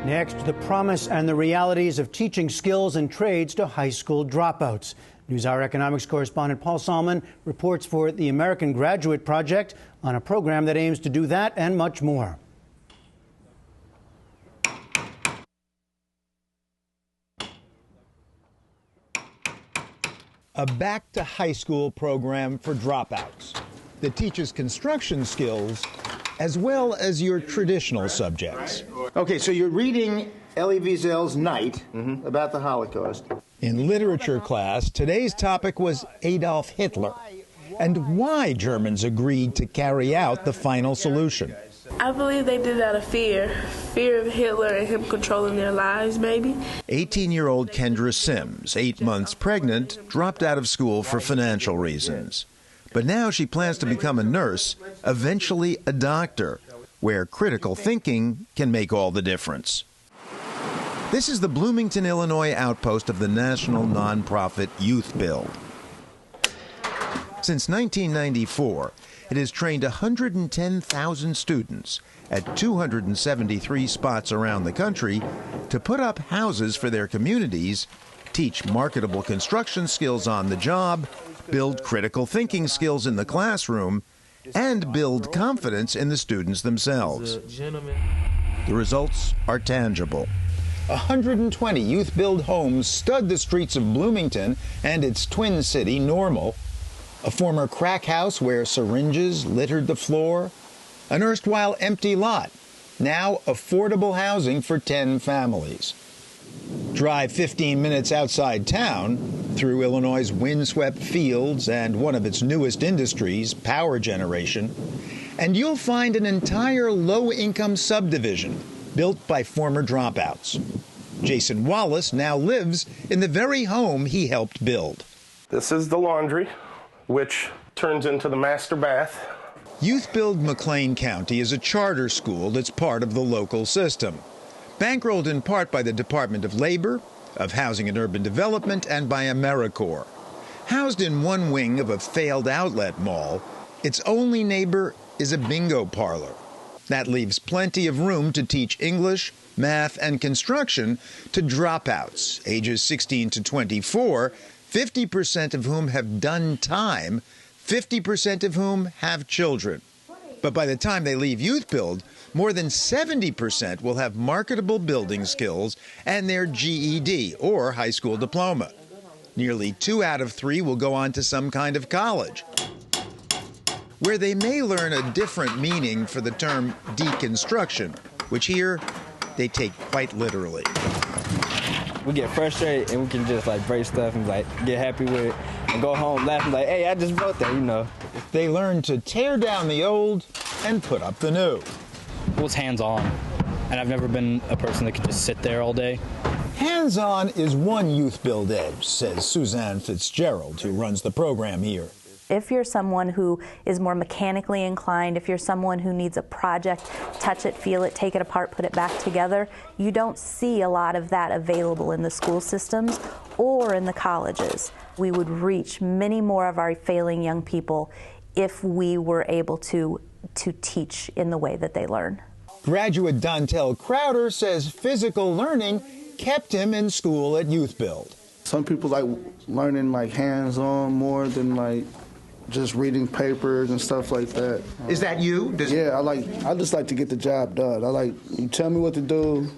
Next, the promise and the realities of teaching skills and trades to high school dropouts. NewsHour economics correspondent Paul Salmon reports for the American Graduate Project on a program that aims to do that and much more. A back-to-high-school program for dropouts that teaches construction skills as well as your traditional subjects. Okay, so you're reading Elie Wiesel's Night about the Holocaust. In literature class, today's topic was Adolf Hitler and why Germans agreed to carry out the final solution. I believe they did out of fear of Hitler and him controlling their lives, maybe. 18-year-old Kendra Sims, 8 months pregnant, dropped out of school for financial reasons. But now she plans to become a nurse, eventually a doctor, where critical thinking can make all the difference. This is the Bloomington, Illinois outpost of the national nonprofit Youth Build. Since 1994, it has trained 110,000 students at 273 spots around the country to put up houses for their communities, teach marketable construction skills on the job, build critical thinking skills in the classroom, and build confidence in the students themselves. The results are tangible. 120 Youth Build homes stud the streets of Bloomington and its twin city, Normal. A former crack house where syringes littered the floor. An erstwhile empty lot. Now affordable housing for 10 families. Drive 15 minutes outside town, through Illinois' windswept fields and one of its newest industries, power generation, and you'll find an entire low-income subdivision built by former dropouts. Jason Wallace now lives in the very home he helped build. This is the laundry, which turns into the master bath. Youth Build McLean County is a charter school that's part of the local system. Bankrolled in part by the Department of Labor, of Housing and Urban Development, and by AmeriCorps. Housed in one wing of a failed outlet mall, its only neighbor is a bingo parlor. That leaves plenty of room to teach English, math, and construction to dropouts, ages 16 to 24, 50% of whom have done time, 50% of whom have children. But by the time they leave Youth Build, more than 70% will have marketable building skills and their GED, or high school diploma. Nearly 2 out of 3 will go on to some kind of college, where they may learn a different meaning for the term deconstruction, which here they take quite literally. We get frustrated and we can just break stuff and get happy with it and go home laughing hey, I just wrote that, you know. They learn to tear down the old and put up the new. Well, it's hands-on, and I've never been a person that could just sit there all day. Hands-on is one Youth Build edge, says Suzanne Fitzgerald, who runs the program here. If you're someone who is more mechanically inclined, if you're someone who needs a project, touch it, feel it, take it apart, put it back together, you don't see a lot of that available in the school systems or in the colleges. We would reach many more of our failing young people if we were able to teach in the way that they learn. Graduate Dontel Crowder says physical learning kept him in school at Youth Build. Some people like learning hands-on more than just reading papers and stuff like that. Is that you? Yeah, I just like to get the job done. You tell me what to do,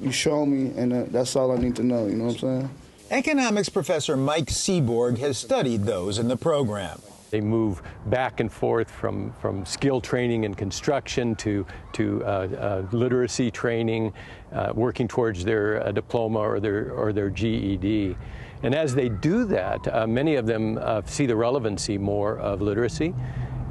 you show me, and that's all I need to know, you know what I'm saying? Economics professor Mike Seaborg has studied those in the program. They move back and forth from skill training and construction to literacy training, working towards their diploma or their GED. And as they do that, many of them see the relevancy more of literacy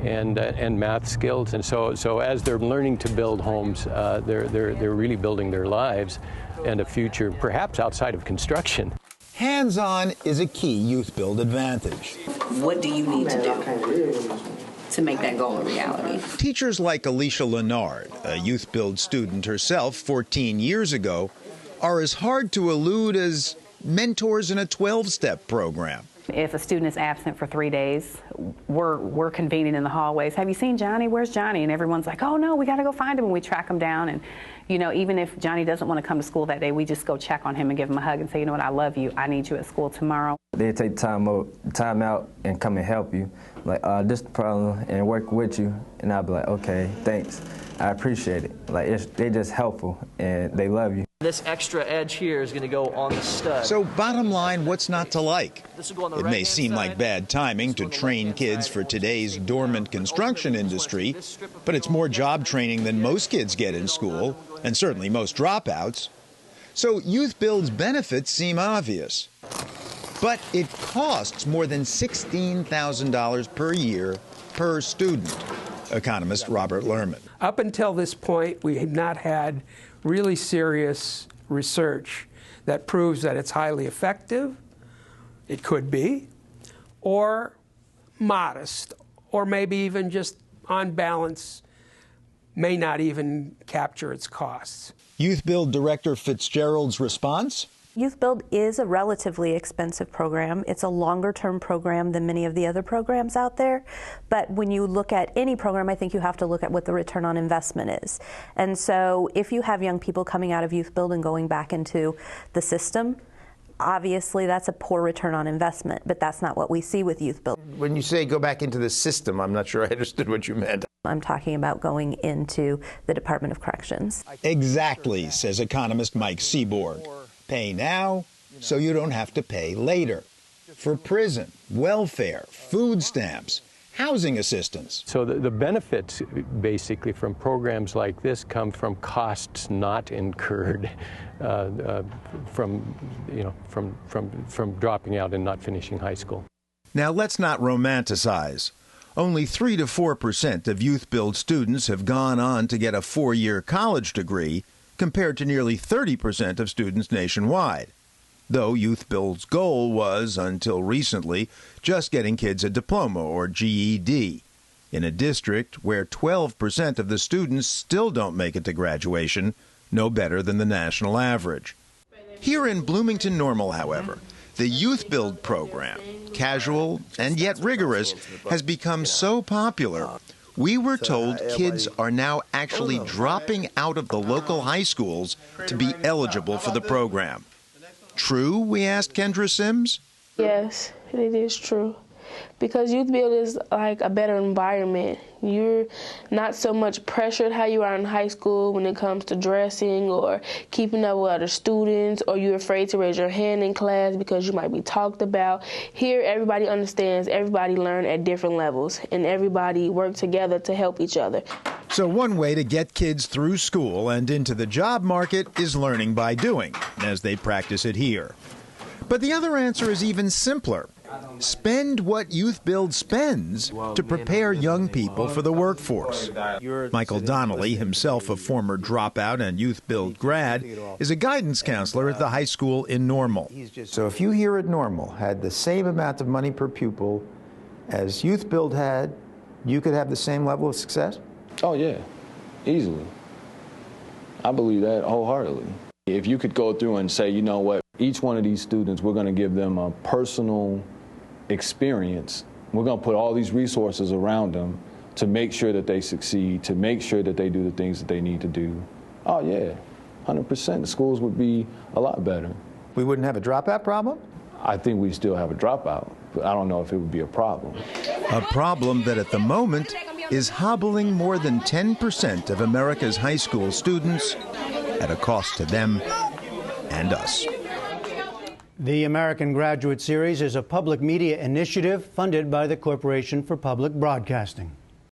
and math skills. And so as they're learning to build homes, they're really building their lives and a future, perhaps outside of construction. Hands-on is a key Youth Build advantage. What do you need to do to make that goal a reality? Teachers like Alicia Lennard, a Youth Build student herself 14 years ago, are as hard to elude as mentors in a 12-step program. If a student is absent for 3 days, we're convening in the hallways. Have you seen Johnny? Where's Johnny? And everyone's like, oh no, we got to go find him. And we track him down and, You know, even if Johnny doesn't want to come to school that day, we just go check on him and give him a hug and say, you know what, I love you. I need you at school tomorrow. They take time out and come and help you. Like, this is the problem, and work with you. And I'll be like, okay, thanks. I appreciate it. Like, they're just helpful, and they love you. This extra edge here is going to go on the stud. So bottom line, what's not to like? This will go on the It may seem like bad timing to train kids for today's dormant construction industry, but it's more job training than most kids get in school, and certainly most dropouts. So Youth Build's benefits seem obvious. But it costs more than $16,000 per year per student. Economist Robert Lerman. Up until this point, we have not had really serious research that proves that it's highly effective, it could be, or modest, or maybe even just on balance, may not even capture its costs. Youth Build Director Fitzgerald's response? Youth Build is a relatively expensive program. It's a longer-term program than many of the other programs out there. But when you look at any program, I think you have to look at what the return on investment is. And so if you have young people coming out of Youth Build and going back into the system, obviously that's a poor return on investment, but that's not what we see with Youth Build. When you say go back into the system, I'm not sure I understood what you meant. I'm talking about going into the Department of Corrections. Exactly, says economist Mike Seaborg. Pay now so you don't have to pay later. For prison, welfare, food stamps, housing assistance. So the benefits basically from programs like this come from costs not incurred from dropping out and not finishing high school. Now let's not romanticize. Only 3 to 4% of Youth Build students have gone on to get a 4-year college degree, compared to nearly 30% of students nationwide. Though Youth Build's goal was, until recently, just getting kids a diploma or GED, in a district where 12% of the students still don't make it to graduation, no better than the national average. Here in Bloomington Normal, however, the Youth Build program, casual and yet rigorous, has become so popular. We were told kids are now actually dropping out of the local high schools to be eligible for the program. True, we asked Kendra Sims? Yes, it is true. Because Youth Build is like a better environment. You're not so much pressured how you are in high school when it comes to dressing or keeping up with other students, or you're afraid to raise your hand in class because you might be talked about. Here, everybody understands, everybody learn at different levels, and everybody work together to help each other. So one way to get kids through school and into the job market is learning by doing, as they practice it here. But the other answer is even simpler. Spend what Youth Build spends to prepare young people for the workforce. Michael Donnelly, himself a former dropout and Youth Build grad, is a guidance counselor at the high school in Normal. So if you here at Normal had the same amount of money per pupil as Youth Build had, you could have the same level of success? Oh, yeah, easily. I believe that wholeheartedly. If you could go through and say, you know what, each one of these students, we're going to give them a personal experience. We're going to put all these resources around them to make sure that they succeed, to make sure that they do the things that they need to do. Oh, yeah, 100%. The schools would be a lot better. We wouldn't have a dropout problem? I think we still have a dropout, but I don't know if it would be a problem. A problem that at the moment is hobbling more than 10% of America's high school students at a cost to them and us. The American Graduate Series is a public media initiative funded by the Corporation for Public Broadcasting.